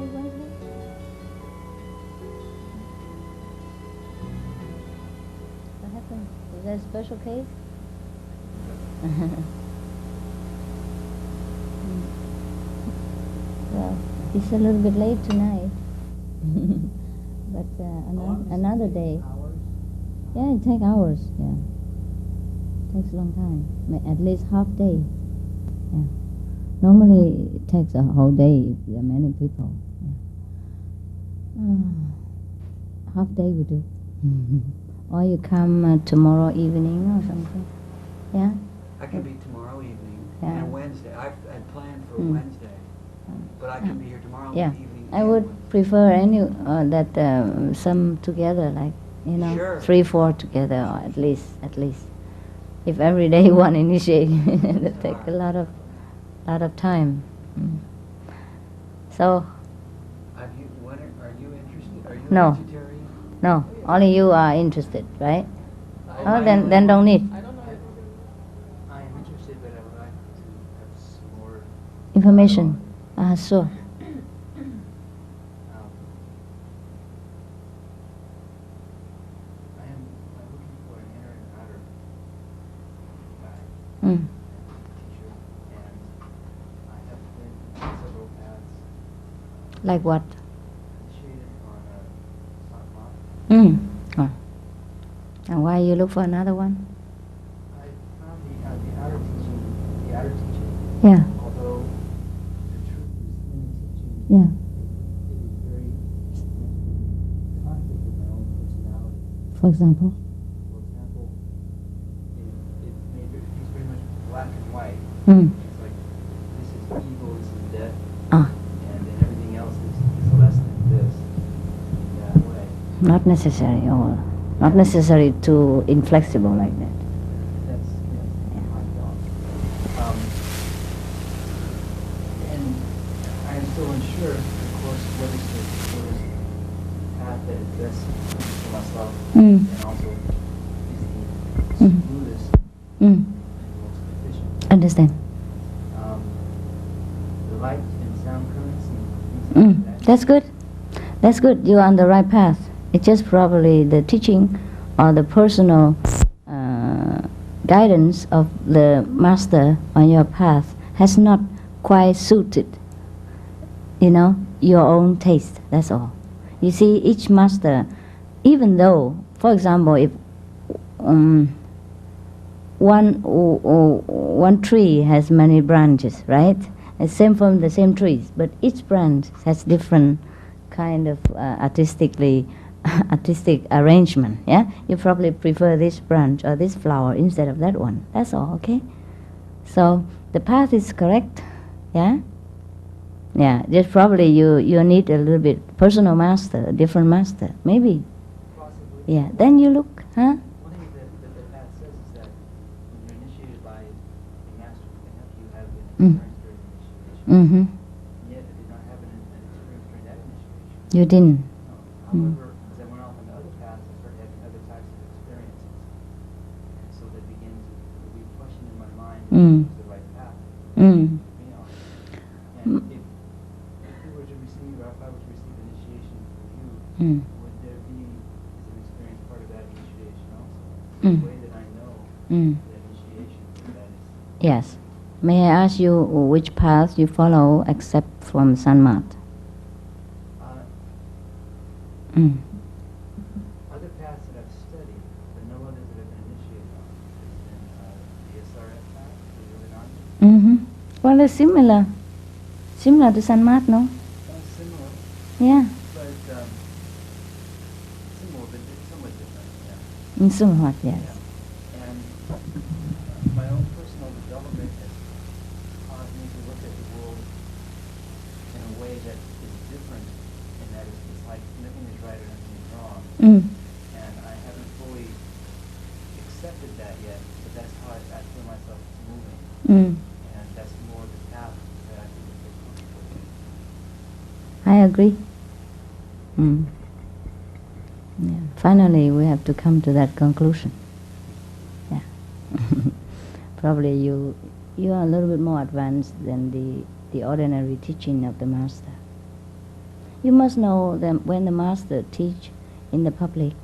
Wednesday? What happened? Is that a special case? Well, it's a little bit late tonight. But another day. Hours? Yeah, it takes hours, yeah. It takes a long time. At least half day. Yeah. Normally it takes a whole day if there are many people. Yeah. Half day we do. Or you come tomorrow evening or something. Yeah? I can be tomorrow evening Yeah. and Wednesday. I'd planned for Wednesday, but I can be here tomorrow Yeah. evening. I and would Wednesday. prefer some together, like, Sure. 3, 4 together, or at least. If every day one initiate, it take a lot of time. So Are you interested? Are you No. a vegetarian? no, only you are interested, right? I- Then don't need I don't know if I am interested, but I would like to have some more information. Sure. Um, I'm looking for an inner and outer guide, Mm. teacher, and I have been on several paths Like what? initiated on a satma. Oh. And why you look for another one? I found the outer teaching, Yeah. although the truth is in the teaching, Yeah. it was very conflict with my own personality. For example. For example, it's very much black and white. Mm. It's like, this is evil, this is death, Ah, and then everything else is less than this. That way. not necessary, or not necessary to inflexible like that. That's my thought. And I am still unsure, of course, what is the path that is best for myself, Mm. and also is the Mm. Buddhist Mm. most efficient. Understand. The light and sound currents and things like that. That's good. That's good. You're on the right path. It's just probably the teaching or the personal guidance of the master on your path has not quite suited, your own taste. That's all. You see, each master, even though, for example, if one tree has many branches, right? It's same from the same trees, but each branch has different kind of artistic arrangement. Yeah, you probably prefer this branch or this flower instead of that one. That's all. Okay. So the path is correct. Yeah. Yeah. Just probably you need a little bit personal master, a different master, maybe. Possibly. Yeah. Then you look, huh? One thing that the path says is that when you're initiated by a master who can help you have an experience during initiation. Mm-hmm. Yet I did not have an experience during that initiation. You didn't. However, as I went off on the other paths, I started having other types of experiences. And so they began to be questioning in my mind if it was the right path Mm. to be on. And if you were to receive, or if I were to receive initiation from you, Mm. would there be, is an experience part of that initiation also? Mm. The way that I know Mm. that initiation, that is. Yes. May I ask you which path you follow except from Sanmat? Mm. Other paths that I've studied, but no others that I've been initiated on, has been the SRF path, the Yogananda. Mm-hmm. Well, it's similar to Sanmat, no? Similar, Yeah. but similar, but somewhat different, yeah. Somewhat, yes. Yeah. And my own personal development has caused me to look at the world in a way that is different, and that it's like nothing is right or nothing is wrong. Mm. And I haven't fully accepted that yet, but that's how I feel myself moving. Mm. And that's more the path that I think is very comfortable with. I agree. Mm. Yeah. Finally, we have to come to that conclusion. Yeah. Probably you are a little bit more advanced than the ordinary teaching of the master. You must know that when the master teach in the public,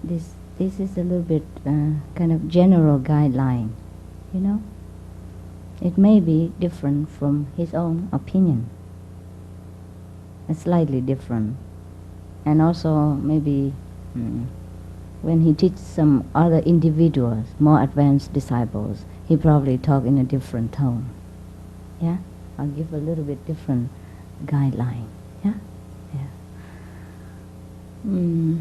this is a little bit kind of general guideline, you know. It may be different from his own opinion. It's slightly different. And also maybe when he teaches some other individuals, more advanced disciples, he probably talk in a different tone. Yeah? I'll give a little bit different guideline. Yeah? Yeah.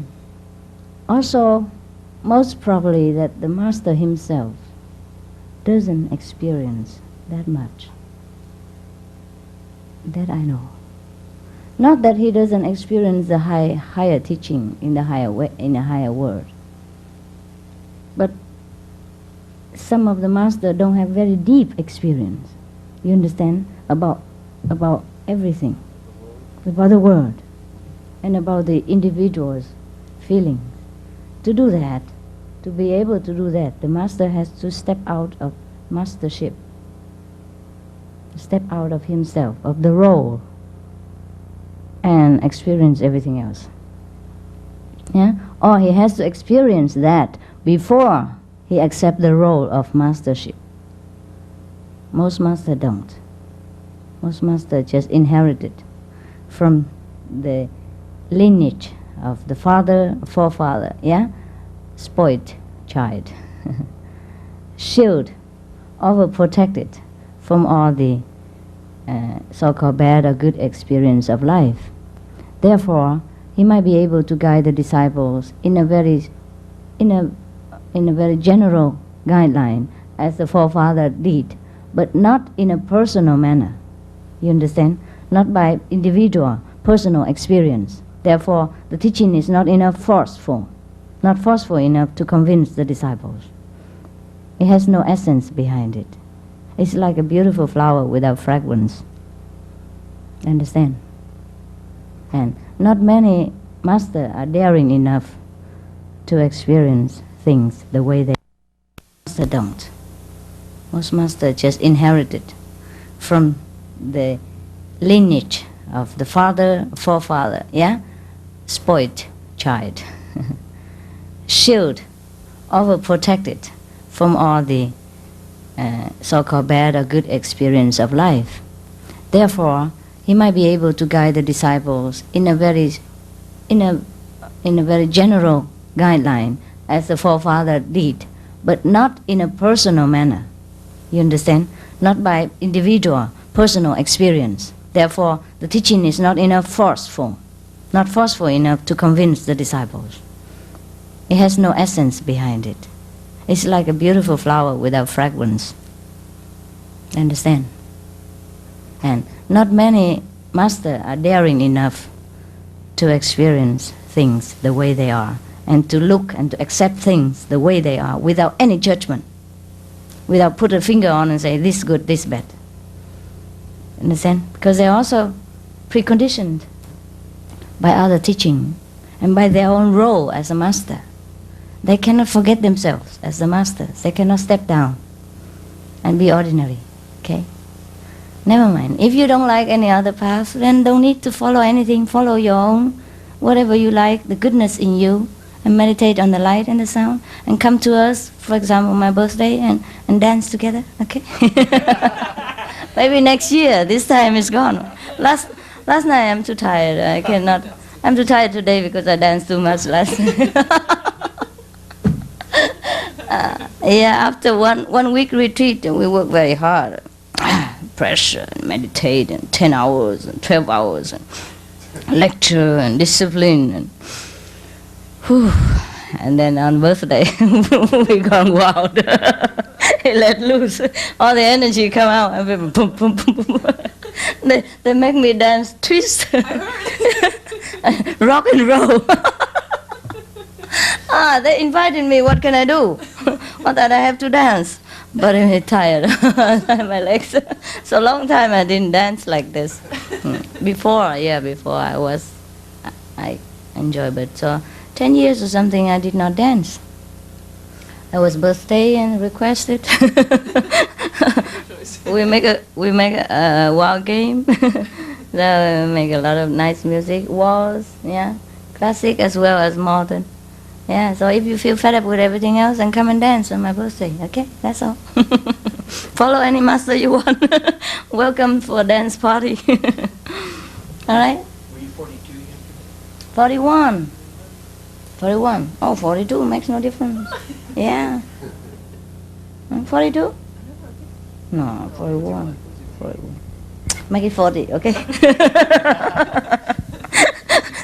Also, most probably that the master himself doesn't experience that much. That I know. Not that he doesn't experience the higher teaching in the higher way, in the higher world, but some of the masters don't have very deep experience. You understand about everything, about the world, and about the individual's feelings. To do that, to be able to do that, the master has to step out of mastership, step out of himself, of the role, and experience everything else. Yeah? Or he has to experience that before he accepts the role of mastership. Most masters don't. Most masters just inherit it from the lineage of the father, forefather, yeah? Spoiled child. Shield, overprotected from all the so-called bad or good experience of life. Therefore, he might be able to guide the disciples in a very general guideline, as the forefather did, but not in a personal manner. You understand? Not by individual, personal experience. Therefore, the teaching is not forceful enough to convince the disciples. It has no essence behind it. It's like a beautiful flower without fragrance. Understand? And not many masters are daring enough to experience things the way they masters don't. Most masters just inherit it from the lineage of the father, forefather, yeah? Spoiled child. Shield, overprotected from all the so-called bad or good experience of life. Therefore, he might be able to guide the disciples in a very general guideline, as the forefather did, but not in a personal manner. You understand? Not by individual, personal experience. Therefore, the teaching is not forceful enough to convince the disciples. It has no essence behind it. It's like a beautiful flower without fragrance. Understand? And not many masters are daring enough to experience things the way they are, and to look and to accept things the way they are without any judgment, without put a finger on and say this good, this bad. Understand? Because they're also preconditioned by other teaching and by their own role as a master. They cannot forget themselves as the masters. They cannot step down and be ordinary. Okay? Never mind. If you don't like any other path, then don't need to follow anything. Follow your own, whatever you like, the goodness in you, and meditate on the light and the sound, and come to us, for example, my birthday, and dance together. Okay? Maybe next year. This time is gone. Last night I'm too tired. I cannot. I'm too tired today because I danced too much last night. After one week retreat, we work very hard. Pressure, and meditate, and 10 hours, and 12 hours, and lecture, and discipline, and whew. And then on birthday, we gone wild. He let loose. All the energy come out. And boom, boom, boom, boom. They make me dance twist. Rock and roll. They invited me. What can I do? What that I have to dance? But I'm tired. My legs. So long time I didn't dance like this. Before I enjoy, but so 10 years or something I did not dance. I was birthday and requested. we make a wild game. So make a lot of nice music, waltz, yeah, classic as well as modern. Yeah, so if you feel fed up with everything else, then come and dance on my birthday. Okay, that's all. Follow any master you want. Welcome for a dance party. All right? Were you 42 yesterday? 41. 41. Oh, 42 makes no difference. Yeah. 42? No, 41. 41. Make it 40, okay?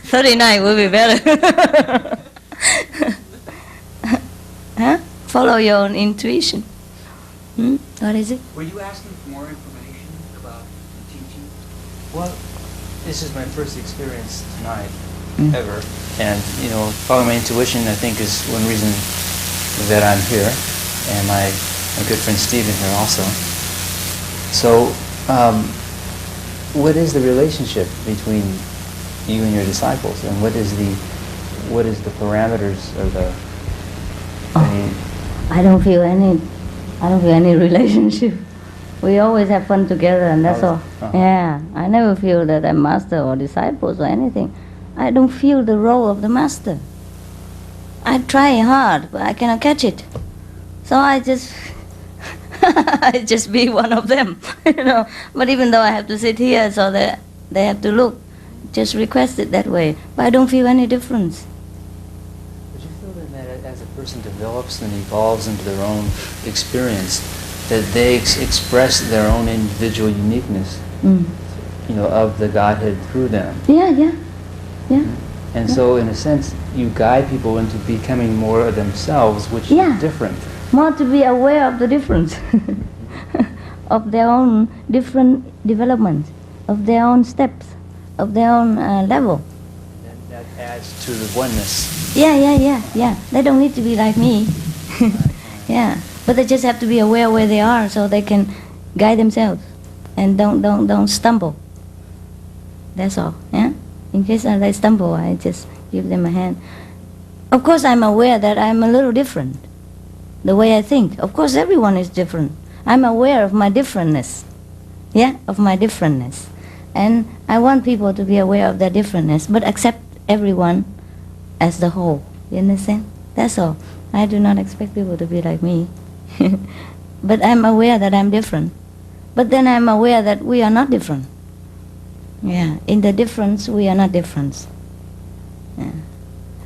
39 will be better. Huh? Follow your own intuition. What is it? Were you asking for more information about the teaching? Well, this is my first experience tonight, ever. And, following my intuition, I think, is one reason that I'm here. And my good friend Stephen here also. So, what is the relationship between you and your disciples? And what is the parameters or the... I don't feel any relationship. We always have fun together, and that's all. Yeah, I never feel that I'm master or disciples or anything. I don't feel the role of the master. I try hard, but I cannot catch it. So I just I just be one of them, But even though I have to sit here, so that they have to look, just request it that way. But I don't feel any difference. Would you feel that as a person develops and evolves into their own experience, that they express their own individual uniqueness, of the Godhead through them? Yeah. And so, in a sense, you guide people into becoming more of themselves, which is different. More to be aware of the difference of their own different development, of their own steps, of their own level. That adds to the oneness. Yeah. They don't need to be like me. Yeah, but they just have to be aware where they are, so they can guide themselves and don't stumble. That's all. Yeah. In case they stumble, I just give them a hand. Of course, I'm aware that I'm a little different. The way I think. Of course, everyone is different. I'm aware of my differentness. Yeah, of my differentness. And I want people to be aware of their differentness, but accept everyone as the whole. You understand? That's all. I do not expect people to be like me. But I'm aware that I'm different. But then I'm aware that we are not different. Yeah, in the difference, we are not different. Yeah.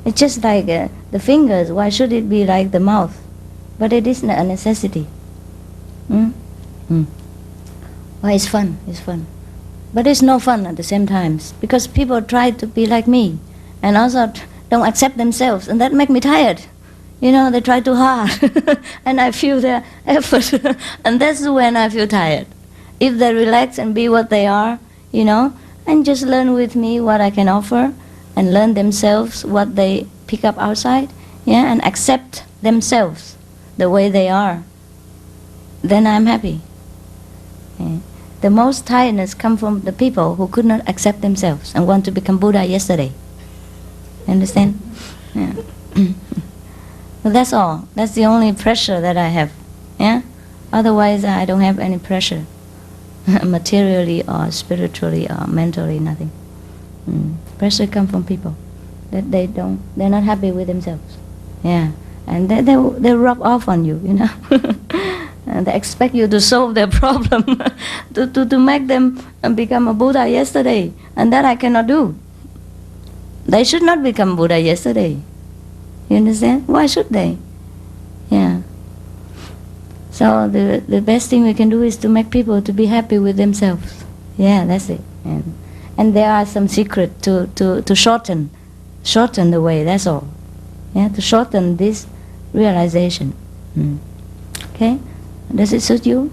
It's just like the fingers. Why should it be like the mouth? But it isn't a necessity. Well, it's fun. But it's no fun at the same time, because people try to be like me and also don't accept themselves, and that makes me tired. They try too hard and I feel their effort and that's when I feel tired. If they relax and be what they are, and just learn with me what I can offer and learn themselves what they pick up outside, and accept themselves the way they are, then I'm happy. The most tiredness comes from the people who could not accept themselves and want to become Buddha yesterday. Understand? Yeah. Well, that's all. That's the only pressure that I have. Yeah. Otherwise, I don't have any pressure, materially or spiritually or mentally, nothing. Pressure comes from people that they're not happy with themselves. Yeah. And they rub off on you, And they expect you to solve their problem, to make them become a Buddha yesterday. And that I cannot do. They should not become Buddha yesterday. You understand? Why should they? Yeah. So the best thing we can do is to make people to be happy with themselves. Yeah, that's it. And there are some secret to shorten the way, that's all. Yeah, to shorten this realization. Okay? Does it suit you?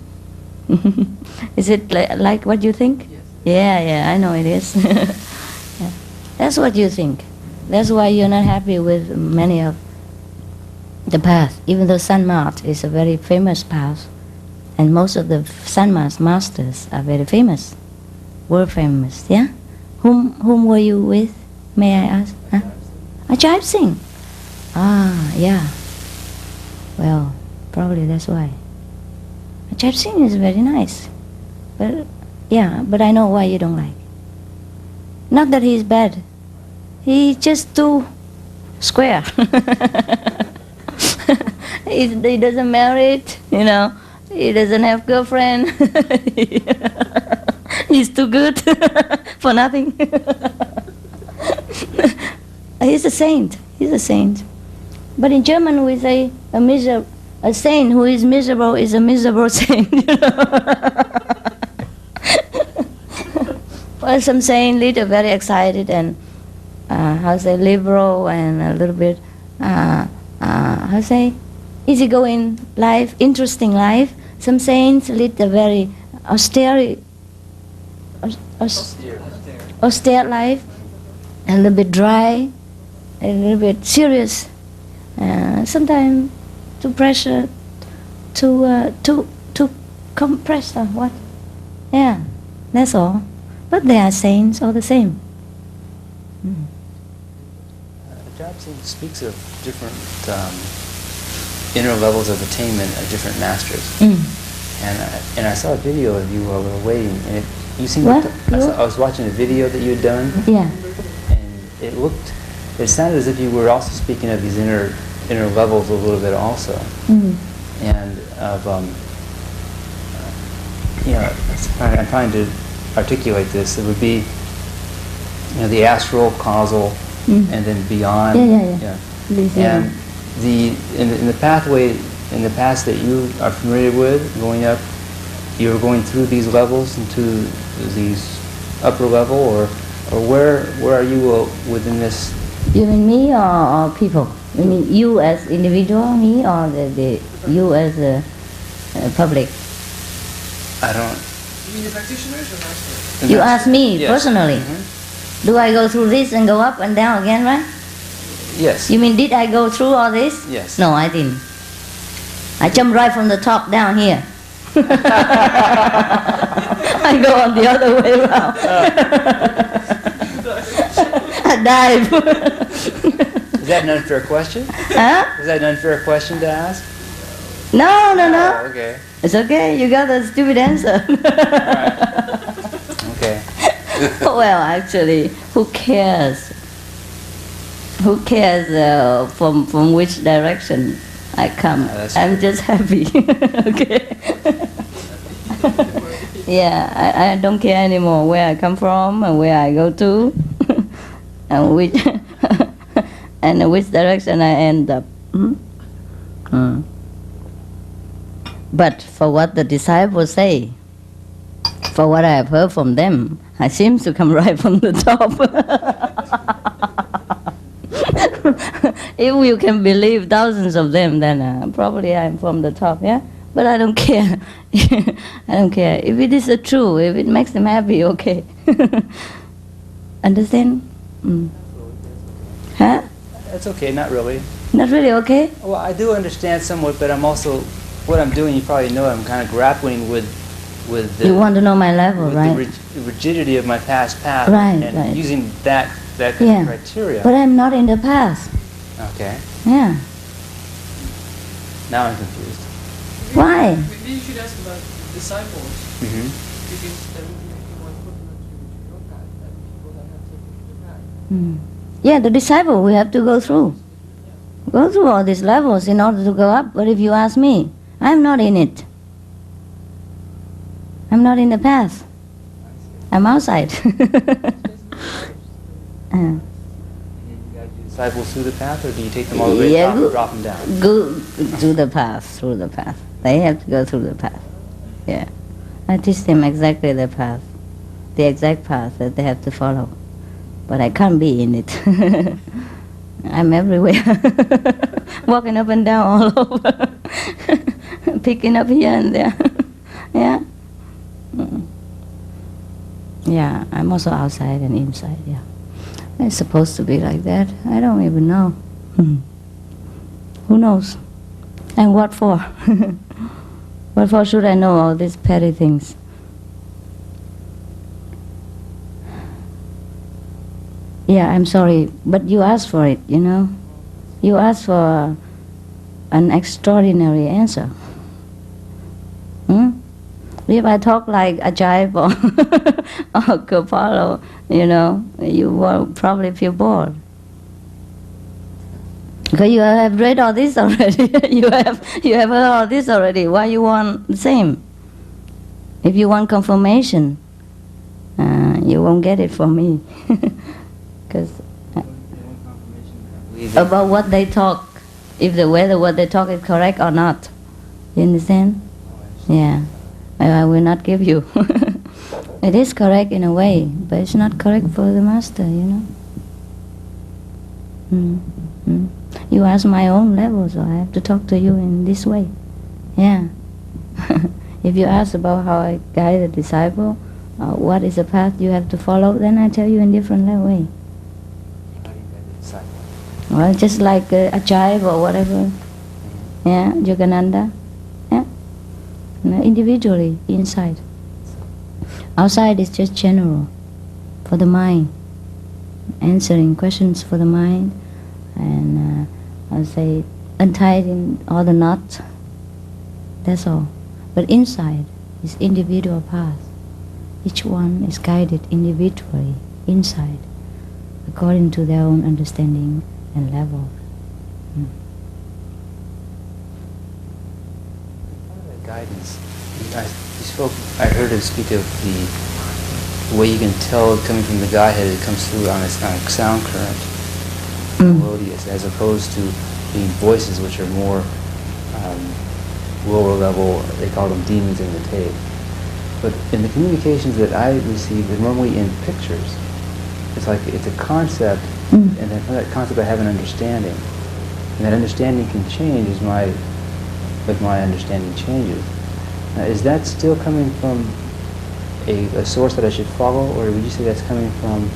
Is it like what you think? Yes. Yeah, I know it is. Yeah. That's what you think. That's why you're not happy with many of the path. Even though Sanmat is a very famous path, and most of the Sanmat masters are very famous, were famous, yeah? Whom were you with, may I ask? Huh? Ajahn Singh. Ah, yeah. Well, probably that's why. Ajahn Singh is very nice. But I know why you don't like. Not that he's bad. He's just too square. He doesn't marry, you know. He doesn't have girlfriend. He's too good for nothing. He's a saint. He's a saint. But in German we say a saint who is miserable is a miserable saint. You know? Well, some saints lead a very excited and liberal and a little bit easygoing life, interesting life. Some saints lead a very austere life, a little bit dry, a little bit serious. Sometimes too pressure, too compressed or what? Yeah, that's all. But they are saints all the same. Jobson speaks of different inner levels of attainment of different masters. And I saw a video of you while we were waiting, and you seemed I was watching a video that you had done. Yeah. And it sounded as if you were also speaking of these inner levels a little bit also. And of I'm trying to articulate this. It would be the astral, causal, and then beyond. Yeah. And in the pathway in the past that you are familiar with, going up, you were going through these levels into these upper level, or where are you within this? You mean me or people? You mean you as individual, me, or the you as a public? I don't. You mean the practitioners or masters? You ask me Yes. personally. Do I go through this and go up and down again, right? Yes. You mean did I go through all this? Yes. No, I didn't. I jumped right from the top down here. I go on the other way around. I dive. Is that an unfair question? Huh? Is that an unfair question to ask? No. Oh, okay. It's okay. You got a stupid answer. Okay. Well, actually, who cares? Who cares from which direction I come? I'm just happy. Okay. Yeah, I don't care anymore where I come from and where I go to, and which direction I end up. But for what the disciples say, for what I have heard from them, I seem to come right from the top. If you can believe thousands of them, then probably I'm from the top, yeah? But I don't care. I don't care. If it is true, if it makes them happy, okay. Understand? Huh? That's okay, not really. Not really okay? Well, I do understand somewhat, but I'm also, what I'm doing, you probably know, I'm kind of grappling with the... You want to know my level, right? The rigidity of my past path. Right, and right. using that kind of criteria. But I'm not in the past. Okay. Yeah. Now I'm confused. Why? Maybe you should ask about disciples. Mm-hmm. Because that would be making one footnote to your path, and people that have taken the path. Yeah, the disciple we have to go through. Go through all these levels in order to go up. But if you ask me, I'm not in it. I'm not in the path. I'm outside. Disciples through the path, or do you take them all the way to the top and drop them down? Go through the path. They have to go through the path. Yeah. I teach them exactly the path, the exact path that they have to follow. But I can't be in it. I'm everywhere. Walking up and down all over. Picking up here and there. Yeah. Yeah, I'm also outside and inside, yeah. It's supposed to be like that. I don't even know. Who knows? And what for? What for should I know all these petty things? Yeah, I'm sorry, but you asked for it, you know. You asked for an extraordinary answer. If I talk like Ajay or Kapalo, you will probably feel bored. Because you have read all this already. you have heard all this already. Why you want the same? If you want confirmation, you won't get it from me. Because about what they talk, whether what they talk is correct or not. You understand? Yeah. I will not give you. It is correct in a way, but it's not correct for the master, You ask my own level, so I have to talk to you in this way. Yeah. If you ask about how I guide a disciple, what is the path you have to follow, then I tell you in different way. How do you guide the disciple? Well, just like a child or whatever. Yeah, Yogananda. Yeah. Individually, inside. Outside is just general, for the mind. Answering questions for the mind. And I'll say, untying all the knots. That's all. But inside is individual path. Each one is guided individually, inside, according to their own understanding and level. Guidance. I heard him speak of the way you can tell coming from the Godhead, it comes through on a sound current, melodious, as opposed to being voices which are more lower level. They call them demons in the tape. But in the communications that I receive, they're normally in pictures. It's like it's a concept, and then from that concept I have an understanding, and that understanding can change as my understanding changes. Now, is that still coming from a source that I should follow, or would you say that's coming from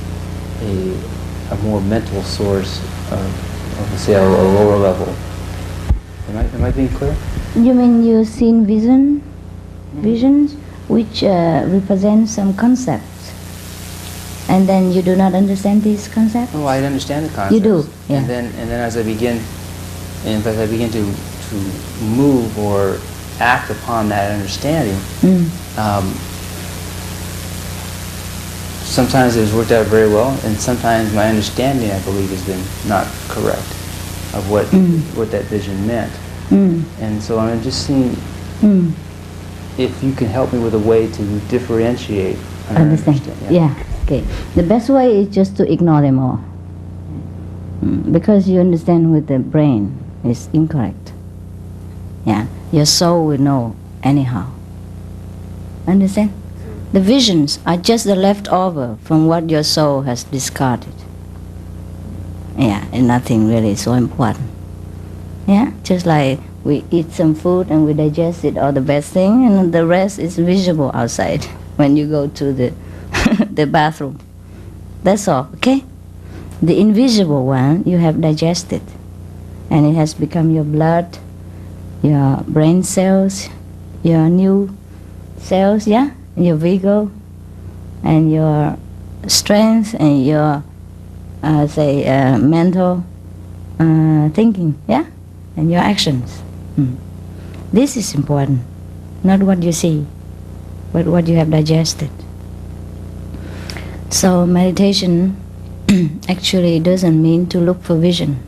a more mental source of say, a lower level? Am I being clear? You mean you've seen visions which represent some concepts, and then you do not understand these concepts? Oh, I understand the concepts. You do, yeah. And then as I begin to move or act upon that understanding, sometimes it has worked out very well, and sometimes my understanding, I believe, has been not correct of what that vision meant. And so I'm just seeing if you can help me with a way to differentiate. Understand. Yeah. Okay. The best way is just to ignore them all. Because you understand with the brain is incorrect. Yeah. Your soul will know anyhow. Understand? The visions are just the leftover from what your soul has discarded. Yeah, and nothing really so important. Yeah, just like we eat some food and we digest it, all the best thing, and the rest is visible outside when you go to the the bathroom. That's all, okay? The invisible one you have digested, and it has become your blood, your brain cells, your new cells, yeah? Your vigor, and your strength, and your, mental thinking, yeah? And your actions. This is important, not what you see, but what you have digested. So meditation actually doesn't mean to look for vision,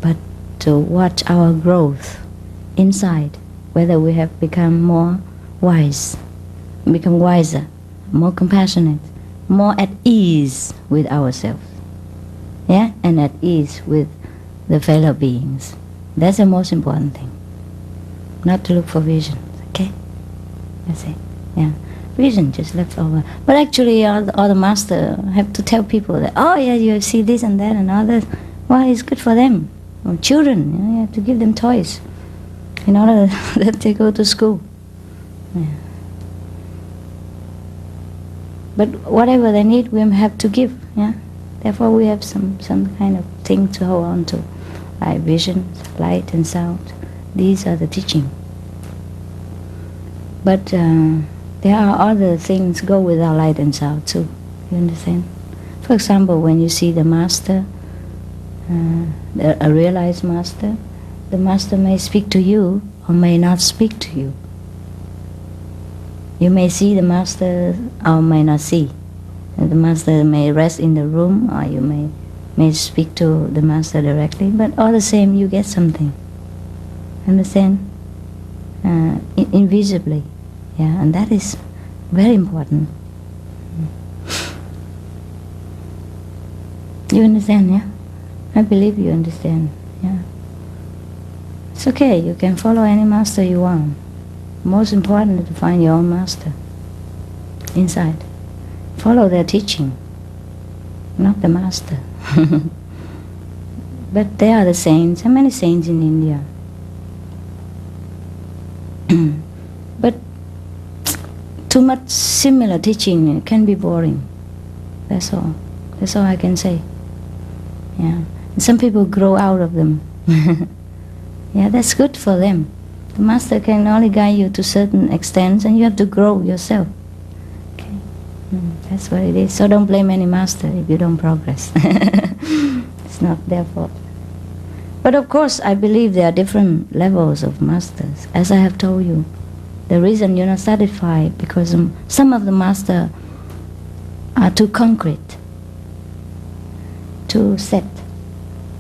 but to watch our growth inside, whether we have become more wise, become wiser, more compassionate, more at ease with ourselves, yeah, and at ease with the fellow beings. That's the most important thing. Not to look for vision, okay? That's it, yeah. Vision just left over. But actually all the master have to tell people that, oh yeah, you see this and that and all that. Well, it's good for them. Or children, you have to give them toys in order that they go to school. Yeah. But whatever they need, we have to give, yeah? Therefore we have some kind of thing to hold on to, like vision, light and sound. These are the teaching. But there are other things go without light and sound too, you understand? For example, when you see the master, a realized master, the master may speak to you or may not speak to you. You may see the master or may not see. And the master may rest in the room, or you may speak to the master directly, but all the same you get something. Understand? Invisibly. Yeah, and that is very important. You understand, yeah? I believe you understand, yeah. It's okay, you can follow any master you want. Most important is to find your own master inside. Follow their teaching, not the master. But they are the saints. How many saints in India? But too much similar teaching can be boring. That's all. That's all I can say. Yeah. And some people grow out of them. Yeah, that's good for them. The master can only guide you to certain extents, and you have to grow yourself. Okay. That's what it is. So don't blame any master if you don't progress. It's not their fault. But of course, I believe there are different levels of masters. As I have told you, the reason you're not satisfied because some of the masters are too concrete, too set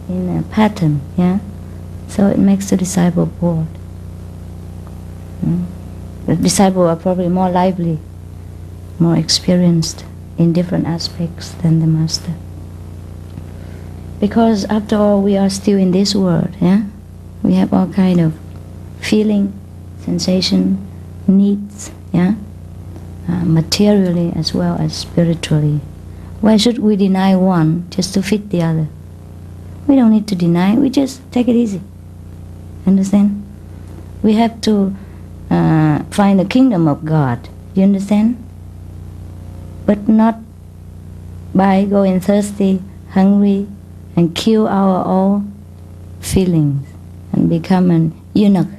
in a pattern, yeah? So it makes the disciple bored. The disciples are probably more lively, more experienced in different aspects than the master. Because after all, we are still in this world, yeah? We have all kind of feeling, sensation, needs, yeah? Materially as well as spiritually. Why should we deny one just to fit the other? We don't need to deny, we just take it easy. Understand? We have to find the kingdom of God. You understand? But not by going thirsty, hungry, and kill our own feelings and become an eunuch.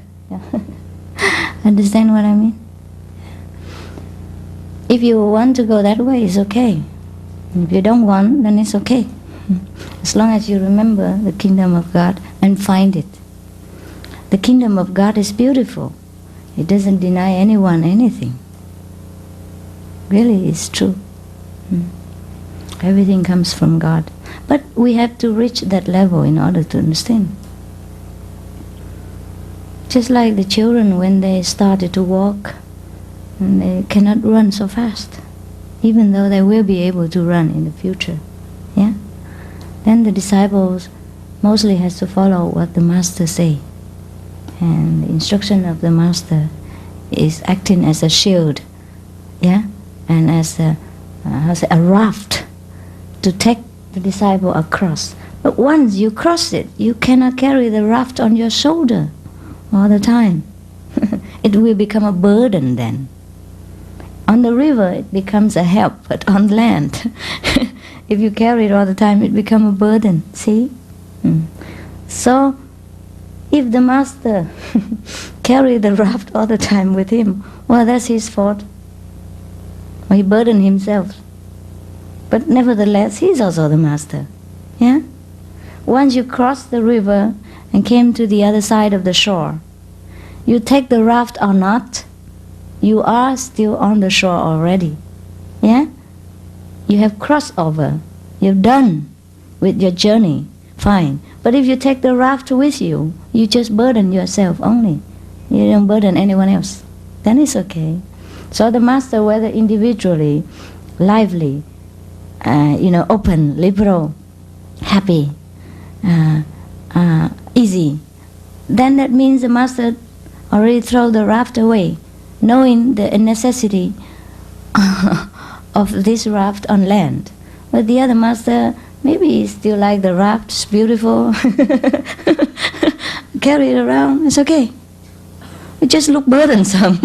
Understand what I mean? If you want to go that way, it's okay. If you don't want, then it's okay. As long as you remember the kingdom of God and find it. The kingdom of God is beautiful. It doesn't deny anyone anything. Really, it's true. Everything comes from God. But we have to reach that level in order to understand. Just like the children when they started to walk, and they cannot run so fast, even though they will be able to run in the future. Yeah? Then the disciples mostly has to follow what the master say. And the instruction of the master is acting as a shield, yeah, and as a raft to take the disciple across. But once you cross it, you cannot carry the raft on your shoulder all the time. It will become a burden then. On the river, it becomes a help, but on land, if you carry it all the time, it becomes a burden. See? So, if the master carry the raft all the time with him, well, that's his fault. Or he burdened himself. But nevertheless, he's also the master. Yeah? Once you cross the river and came to the other side of the shore, you take the raft or not, you are still on the shore already. Yeah? You have crossed over. You've done with your journey. Fine. But if you take the raft with you, you just burden yourself only. You don't burden anyone else. Then it's okay. So the master, whether individually, lively, open, liberal, happy, easy, then that means the master already throw the raft away, knowing the necessity of this raft on land. But the other master, maybe he still like the raft, it's beautiful, carry it around, it's okay. It just look burdensome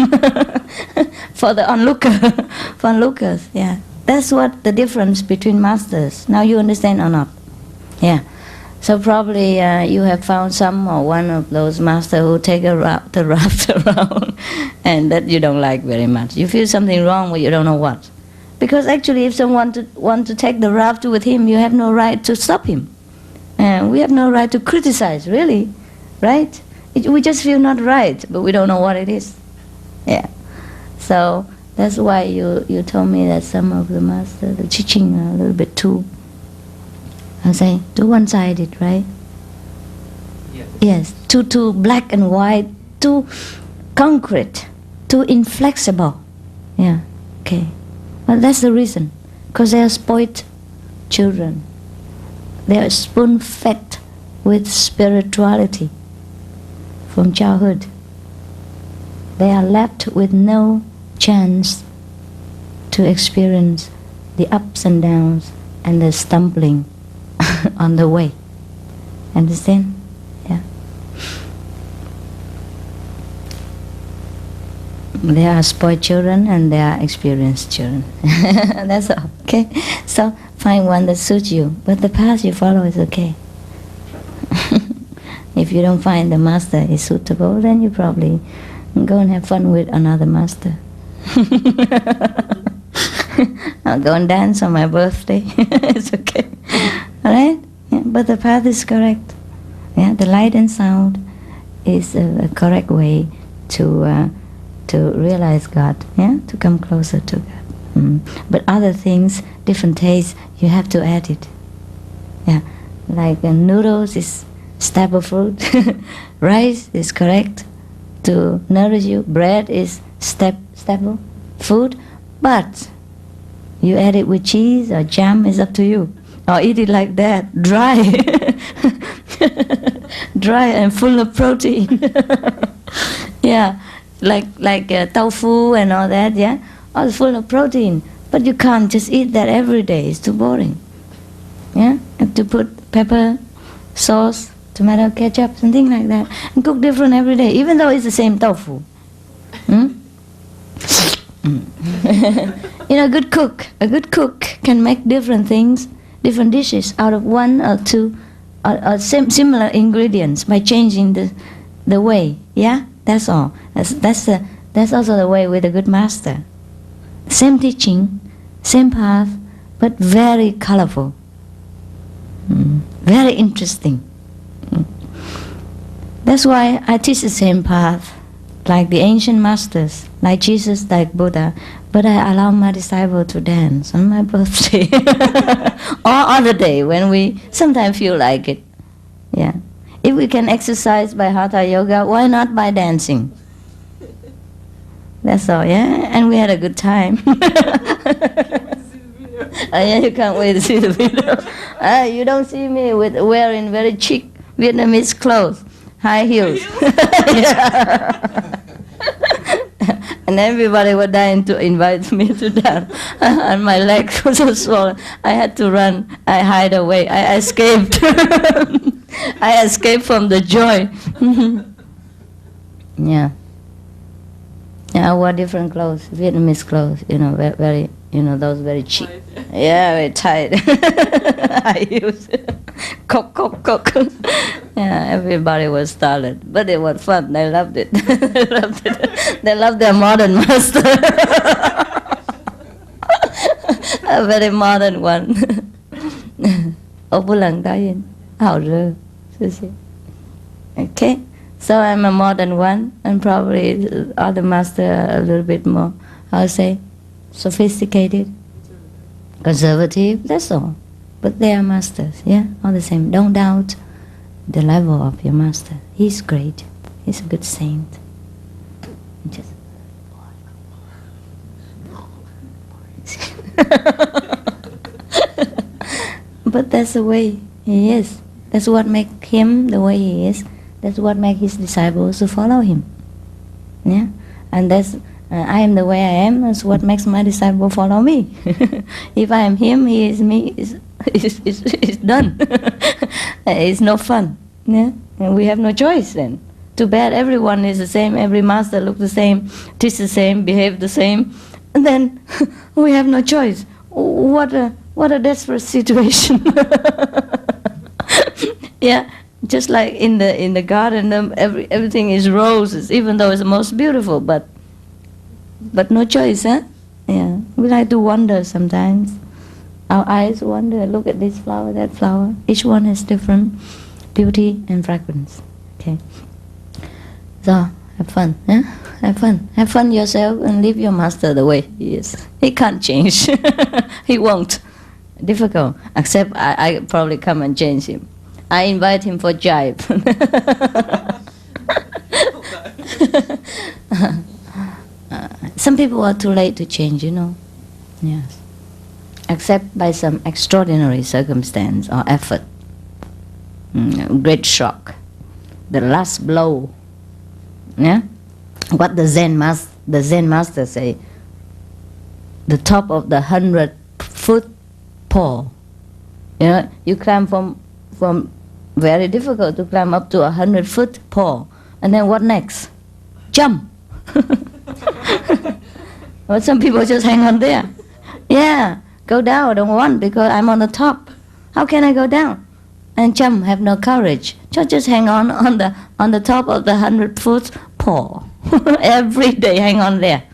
for the onlookers, yeah. That's what the difference between masters. Now you understand or not? Yeah. So probably you have found some or one of those masters who take the raft around and that you don't like very much. You feel something wrong but you don't know what. Because actually if someone want to take the raft with him, you have no right to stop him. We have no right to criticize, really. Right? We just feel not right, but we don't know what it is. Yeah. So That's why you told me that some of the master, the teaching are a little bit too, I say, too one-sided, right? Yes. Yes, too black and white, too concrete, too inflexible. Yeah, okay. Well, that's the reason, because they are spoiled children. They are spoon-fed with spirituality from childhood. They are left with no chance to experience the ups and downs and the stumbling on the way. Understand? Yeah. They are spoiled children and they are experienced children. That's all. Okay? So find one that suits you. But the path you follow is okay. If you don't find the master is suitable, then you probably go and have fun with another master. I'll go and dance on my birthday. It's okay. Alright? Yeah, but the path is correct. Yeah, the light and sound is a correct way to realize God, yeah, to come closer to God. But other things, different tastes, you have to add it. Yeah, like noodles is staple fruit, rice is correct to nourish you, bread is staple food, but you add it with cheese or jam is up to you. Or eat it like that, dry, dry and full of protein. Yeah, like tofu and all that, yeah, all full of protein. But you can't just eat that every day, it's too boring. Yeah, you have to put pepper, sauce, tomato ketchup, something like that, and cook different every day, even though it's the same tofu. You know, a good cook can make different things, different dishes out of one or two or similar ingredients by changing the way. Yeah, that's all. That's also the way with a good master. Same teaching, same path, but very colorful, very interesting. That's why I teach the same path, like the ancient masters, like Jesus, like Buddha, but I allow my disciple to dance on my birthday or other day when we sometimes feel like it. Yeah, if we can exercise by hatha yoga, why not by dancing? That's all. Yeah, and we had a good time. Yeah, you can't wait to see the video. You don't see me with wearing very chic Vietnamese clothes, high heels. Yeah. And everybody was dying to invite me to dance. And my legs were so swollen. I had to run. I hide away. I escaped. I escaped from the joy. Yeah. Yeah, I wore different clothes, Vietnamese clothes, you know, very, you know, those very cheap. Yeah, very tight. I use cock. Yeah, everybody was startled, but it was fun. They loved it. They loved it. They loved their modern master. A very modern one. Opulang tayin, hào rơ. Okay. So I'm a modern one, and probably other master are a little bit more, how to say, sophisticated, conservative, that's all. But they are masters, yeah, all the same. Don't doubt the level of your master. He's great. He's a good saint. Just but that's the way he is. That's what makes him the way he is. That's what makes his disciples to follow him. Yeah, and that's I am the way I am. That's what makes my disciple follow me. If I am him, he is me. It's done. It's no fun. Yeah, and we have no choice then. Too bad everyone is the same. Every master looks the same, teach the same, behave the same, and then we have no choice. What a desperate situation. Yeah. Just like in the garden, everything is roses, even though it's the most beautiful, but no choice, huh? Yeah, we like to wonder sometimes. Our eyes wander, look at this flower, that flower. Each one has different beauty and fragrance. Okay. So have fun. Yeah? Have fun. Have fun yourself and leave your master the way he is. He can't change. He won't. Difficult. Except I probably come and change him. I invite him for jive. Some people are too late to change, you know. Yes. Except by some extraordinary circumstance or effort. Great shock. The last blow. Yeah? What the Zen master say, the top of the 100-foot pole. You know, you climb from very difficult to climb up to 100-foot pole. And then what next? Jump. But some people just hang on there. Yeah, go down, I don't want because I'm on the top. How can I go down? And jump, have no courage. Just hang on the top of the 100-foot pole. Every day hang on there.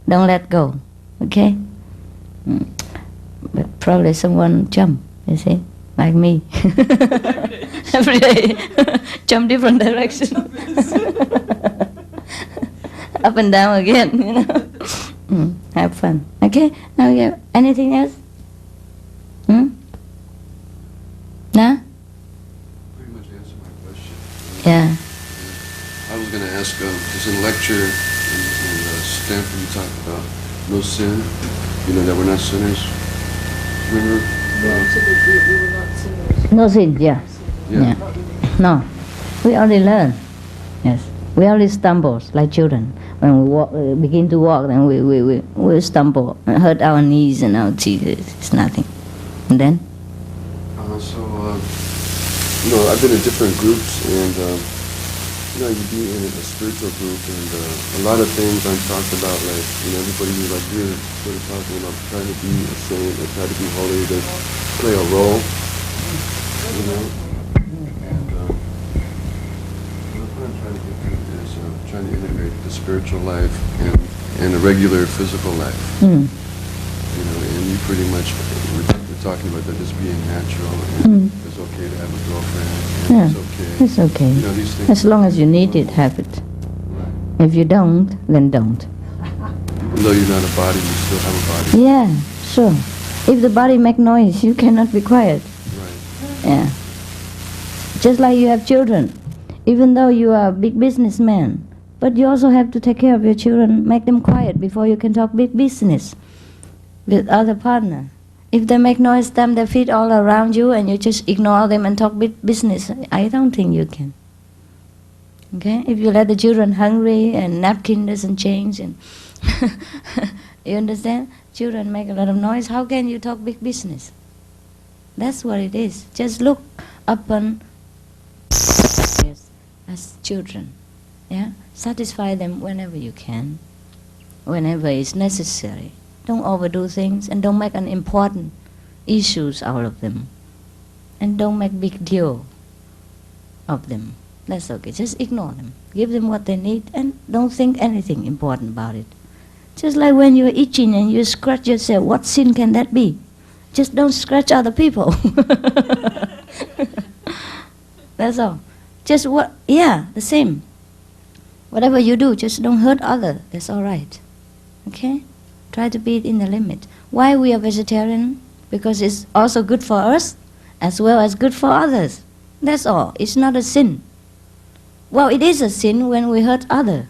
Don't let go. Okay? But probably someone jump, you see, like me. Every day. Jump different direction. Up and down again, you know. Have fun. Okay? Now you have anything else? Nah? Pretty much answered my question. Yeah. I was going to ask, because in lecture in Stanford you talked about no sin, you know, that we're not sinners. Remember? We were not sinners. No sin, yeah. Yeah. No. We only learn. Yes. We only stumble like children. When we walk, begin to walk, then we stumble and hurt our knees and our teeth. It's nothing. And then? You know, I've been in different groups, and you know, you be in a spiritual group, and a lot of things I'm talking about, like, you know, everybody who's like here sort of talking about trying to be a saint or try to be holy, they play a role, you know. And what I'm trying to get to is trying to integrate the spiritual life and the regular physical life. You know, and you pretty much we're talking about that just being natural, and it's okay to have a girlfriend, and Yeah, it's okay. it's okay. You know, these things. As long as you need it, have it. Right. If you don't, then don't. Even though you're not a body, you still have a body. Yeah, sure. If the body make noise, you cannot be quiet. Right. Yeah. Just like you have children. Even though you are a big businessman, but you also have to take care of your children, make them quiet before you can talk big business with other partner. If they make noise, stamp their feet all around you and you just ignore them and talk big business, I don't think you can. Okay? If you let the children hungry and napkin doesn't change, and you understand? Children make a lot of noise, how can you talk big business? That's what it is. Just look upon as children. Yeah? Satisfy them whenever you can, whenever it's necessary. Don't overdo things and don't make an important issues out of them. And don't make big deal of them. That's okay. Just ignore them. Give them what they need and don't think anything important about it. Just like when you're itching and you scratch yourself, what sin can that be? Just don't scratch other people. That's all. Just the same. Whatever you do, just don't hurt others. That's all right. Okay? Try to be in the limit. Why we are vegetarian? Because it's also good for us as well as good for others. That's all. It's not a sin. Well, it is a sin when we hurt others.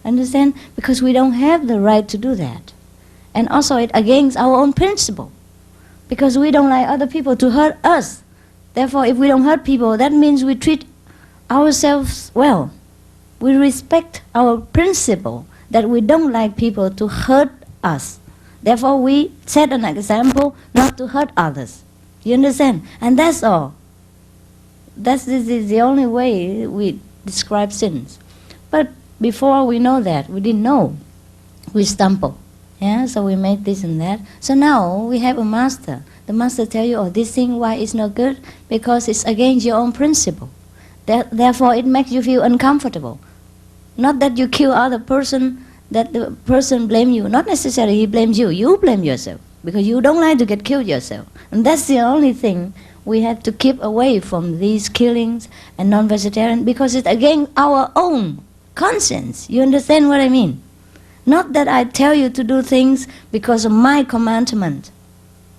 Understand? Because we don't have the right to do that. And also it's against our own principle. Because we don't like other people to hurt us. Therefore, if we don't hurt people, that means we treat ourselves well. We respect our principle that we don't like people to hurt us. Therefore, we set an example not to hurt others. You understand? And that's all. This is the only way we describe sins. But before we know that, we didn't know. We stumble. Yeah, so we make this and that. So now we have a master. The master tell you, oh, this thing, why it's not good? Because it's against your own principle. Therefore, it makes you feel uncomfortable. Not that you kill other person, that the person blame you. Not necessarily he blames you. You blame yourself because you don't like to get killed yourself. And that's the only thing we have to keep away from these killings and non-vegetarian because it's against our own principle. Therefore, it makes you feel uncomfortable. Not that you kill other person, that the person blame you. Not necessarily he blame you. You blame yourself because you don't like to get killed yourself. And that's the only thing we have to keep away from these killings and non-vegetarian because it's against our own conscience. You understand what I mean? Not that I tell you to do things because of my commandment,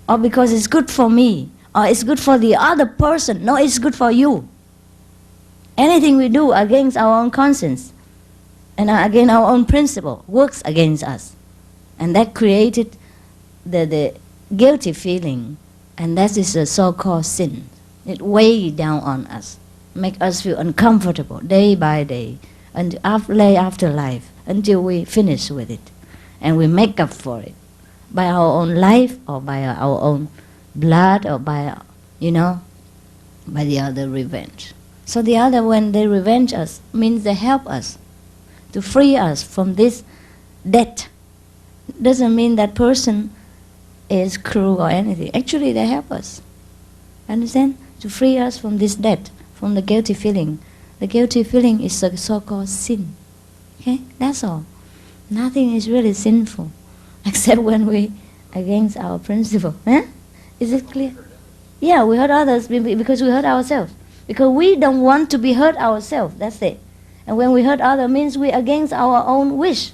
or because it's good for me, or it's good for the other person. No, it's good for you. Anything we do against our own conscience and against our own principle works against us. And that created the guilty feeling, and that is a so-called sin. It weighs down on us, make us feel uncomfortable day by day, and after life, until we finish with it. And we make up for it by our own life, or by our own blood, or by, by the other revenge. So the other, when they revenge us, means they help us to free us from this debt. Doesn't mean that person is cruel or anything. Actually, they help us. Understand? To free us from this debt, from the guilty feeling. The guilty feeling is a so-called sin. Okay? That's all. Nothing is really sinful, except when we against our principle. Is it clear? Yeah, we hurt others because we hurt ourselves. Because we don't want to be hurt ourselves. That's it. And when we hurt others, means we're against our own wish.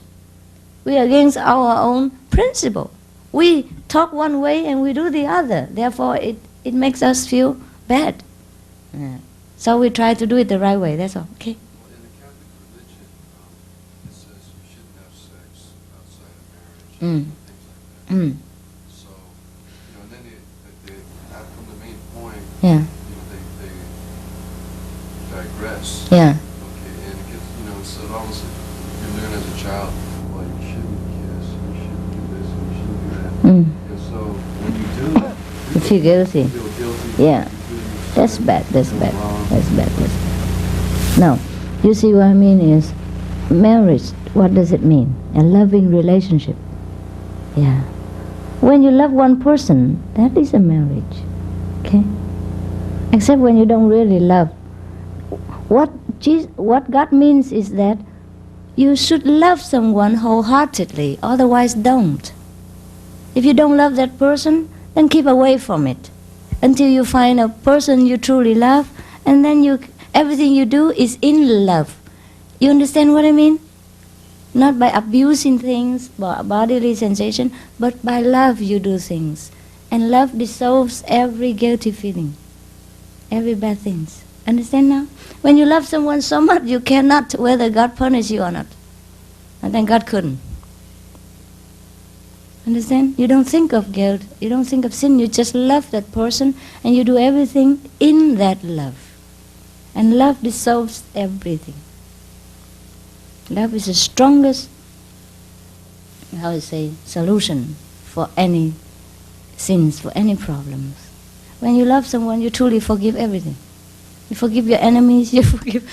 We're against our own principle. We talk one way and we do the other. Therefore, it makes us feel bad. Yeah. So we try to do it the right way. That's all. Okay? Well, in the Catholic religion, it says you shouldn't have sex outside of marriage, and things like that. Mm. So, and then they from the main point, Yeah. They digress. Yeah. Okay, and it gets, so obviously you learn as a child, well, you shouldn't kiss, you shouldn't do this, and you shouldn't do that. Mm. And so when you do that, You feel guilty. you feel guilty. Yeah. You feel That's bad. That's you're bad. wrong. That's bad. That's bad. Now, you see what I mean is, marriage, what does it mean? A loving relationship. Yeah. When you love one person, that is a marriage. Okay? Except when you don't really love. What God means is that you should love someone wholeheartedly, otherwise don't. If you don't love that person, then keep away from it until you find a person you truly love, and then everything you do is in love. You understand what I mean? Not by abusing things, bodily sensation, but by love you do things. And love dissolves every guilty feeling, every bad things. Understand now? When you love someone so much, you cannot, whether God punish you or not. And then God couldn't. Understand? You don't think of guilt, you don't think of sin, you just love that person, and you do everything in that love. And love dissolves everything. Love is the strongest, solution for any sins, for any problems. When you love someone, you truly forgive everything. You forgive your enemies, you forgive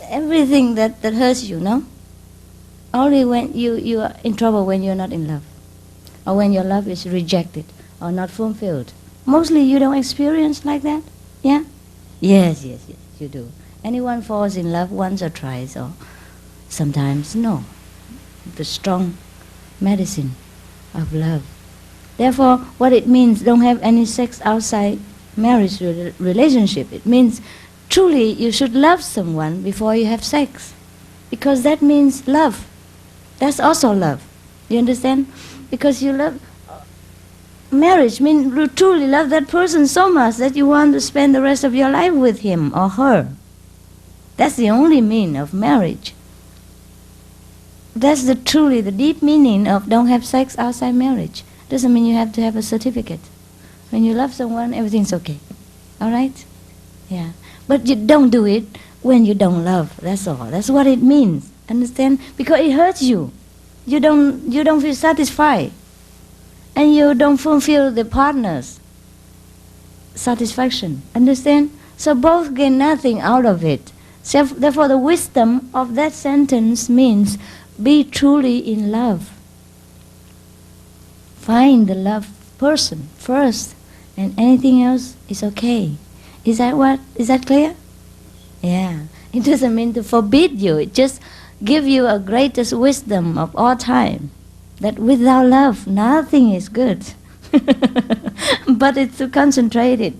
everything that hurts you, no? Only when you are in trouble when you're not in love, or when your love is rejected or not fulfilled. Mostly you don't experience like that, yeah? Yes, you do. Anyone falls in love once or twice, or sometimes no. The strong medicine of love. Therefore, what it means, don't have any sex outside marriage relationship. It means truly you should love someone before you have sex, because that means love. That's also love. You understand? Because you love. Marriage means you truly love that person so much that you want to spend the rest of your life with him or her. That's the only meaning of marriage. That's truly the deep meaning of don't have sex outside marriage. Doesn't mean you have to have a certificate. When you love someone, everything's okay. All right? Yeah. But you don't do it when you don't love. That's all. That's what it means. Understand? Because it hurts you. You don't feel satisfied. And you don't fulfill the partner's satisfaction. Understand? So both gain nothing out of it. So therefore the wisdom of that sentence means be truly in love. Find the loved person first, and anything else is okay. Is that clear? Yeah. It doesn't mean to forbid you. It just gives you a greatest wisdom of all time. That without love, nothing is good. But it's to concentrate it.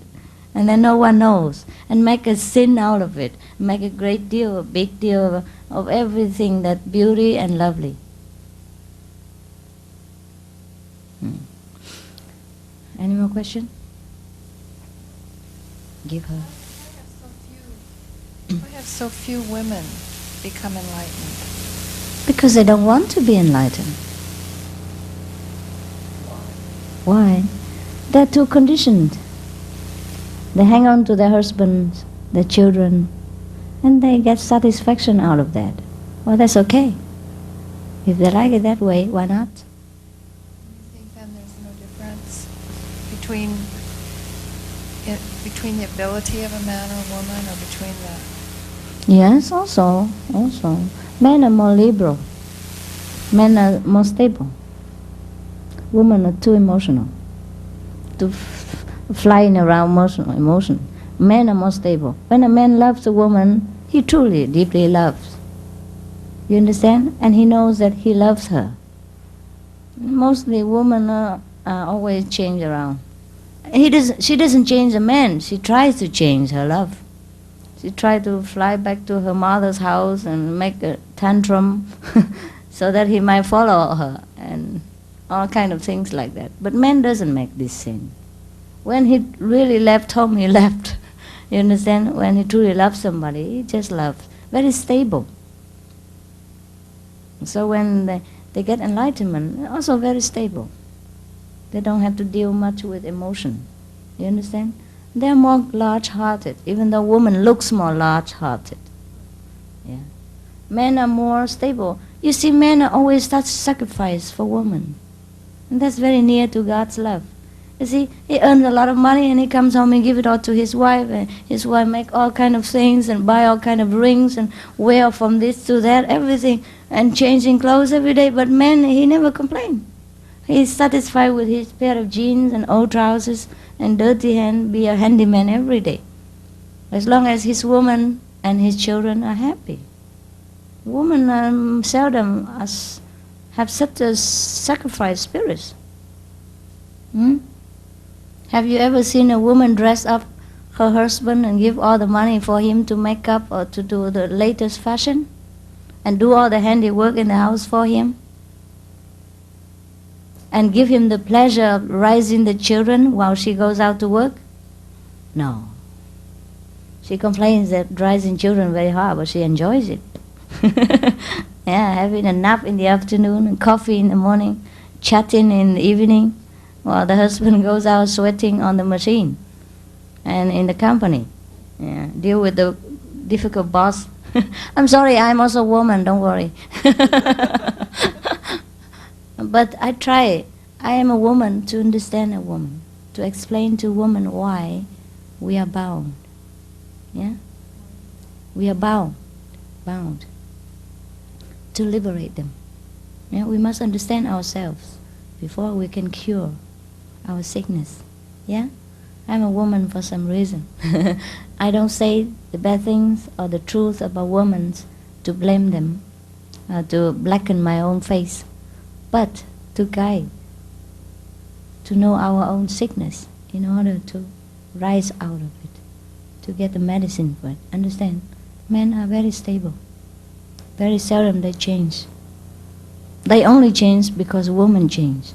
and then no one knows, and make a sin out of it, make a great deal, a big deal of everything that's beauty and lovely. Any more question? Give her. Why have so few women become enlightened? Because they don't want to be enlightened. Why? They're too conditioned. They hang on to their husbands, their children, and they get satisfaction out of that. Well, that's okay. If they like it that way, why not? You think then there's no difference between the ability of a man or a woman, or between the... Yes, also. Men are more liberal. Men are more stable. Women are too emotional, flying around emotion. Men are more stable. When a man loves a woman, he truly, deeply loves. You understand? And he knows that he loves her. Mostly women are always change around. She doesn't change the man. She tries to change her love. She tries to fly back to her mother's house and make a tantrum so that he might follow her, and all kind of things like that. But man doesn't make this sin. When he really left home, he left. You understand? When he truly loves somebody, he just loves. Very stable. So when they get enlightenment, they're also very stable. They don't have to deal much with emotion. You understand? They're more large-hearted, even though woman looks more large-hearted. Yeah. Men are more stable. You see, men are always such sacrifice for women. And that's very near to God's love. You see, he earns a lot of money and he comes home and give it all to his wife. And his wife make all kind of things and buy all kind of rings and wear from this to that, everything, and changing clothes every day. But man, he never complains. He's satisfied with his pair of jeans and old trousers and dirty hand, be a handyman every day. As long as his woman and his children are happy. Women seldom have such a sacrifice spirit. Have you ever seen a woman dress up her husband and give all the money for him to make up or to do the latest fashion? And do all the handiwork in the house for him? And give him the pleasure of raising the children while she goes out to work? No. She complains that raising children very hard, but she enjoys it. Yeah, having a nap in the afternoon and coffee in the morning, chatting in the evening, while the husband goes out sweating on the machine and in the company. Yeah, deal with the difficult boss. I'm sorry, I'm also a woman, don't worry. But I try. I am a woman to understand a woman, to explain to women why we are bound. Yeah? We are bound to liberate them. Yeah? We must understand ourselves before we can cure our sickness. Yeah? I'm a woman for some reason. I don't say the bad things or the truth about women to blame them, to blacken my own face, but to guide, to know our own sickness in order to rise out of it, to get the medicine for it. Understand? Men are very stable. Very seldom they change. They only change because women change.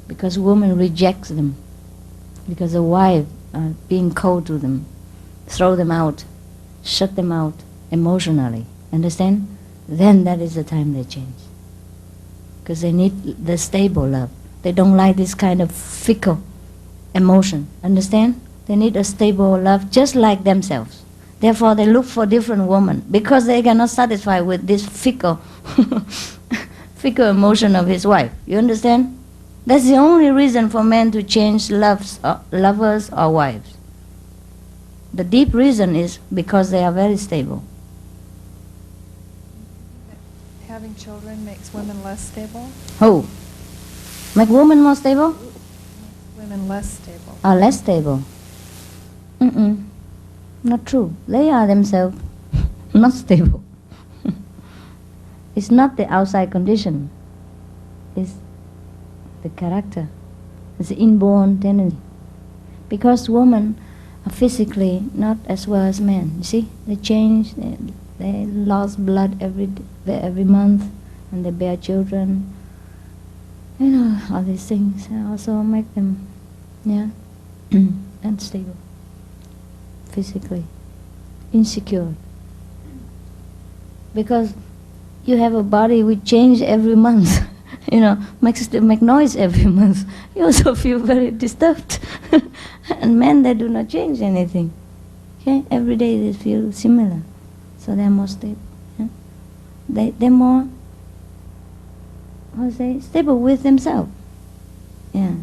Because women rejects them. Because the wife are being cold to them, throw them out, shut them out emotionally. Understand? Then that is the time they change. Because they need the stable love. They don't like this kind of fickle emotion. Understand? They need a stable love just like themselves. Therefore they look for different women because they cannot satisfy with this fickle emotion of his wife. You understand? That's the only reason for men to change lovers or wives. The deep reason is because they are very stable. Having children makes women less stable? Who? Make women more stable? Women less stable. Are less stable? Not true. They are themselves not stable. It's not the outside condition. It's the character. It's the inborn tendency. Because women physically not as well as men. You see, they change. They lost blood every month, and they bear children. You know, all these things also make them, unstable, physically, insecure. Because you have a body which changes every month, make noise every month. You also feel very disturbed. And men, they do not change anything. Okay, every day they feel similar, so they are more stable. Yeah? They're more, stable with themselves. Yeah,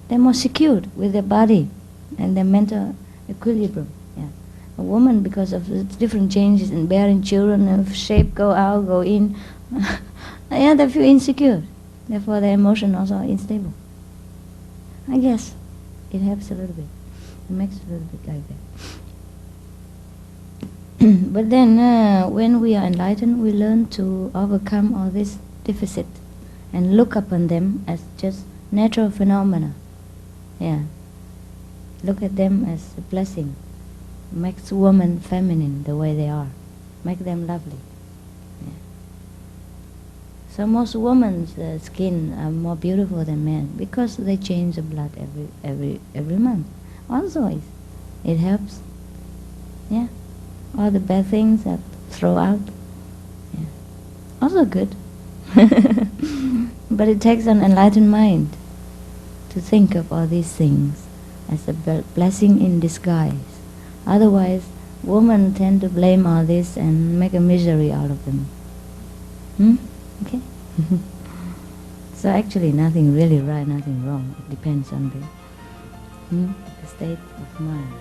they're more secured with their body and their mental equilibrium. Yeah, a woman, because of the different changes in bearing children, of shape go out, go in, they feel insecure. Therefore, their emotion also are unstable. I guess it helps a little bit. It makes it a little bit like that. But then, when we are enlightened, we learn to overcome all this deficit and look upon them as just natural phenomena. Yeah. Look at them as a blessing. Makes women feminine the way they are. Make them lovely. Yeah. So most women's skin are more beautiful than men because they change the blood every month. Also, it helps. Yeah. All the bad things that throw out. Yeah. Also good. But it takes an enlightened mind to think of all these things as a blessing in disguise. Otherwise, women tend to blame all this and make a misery out of them. Okay? So actually nothing really right, nothing wrong. It depends on the state of mind.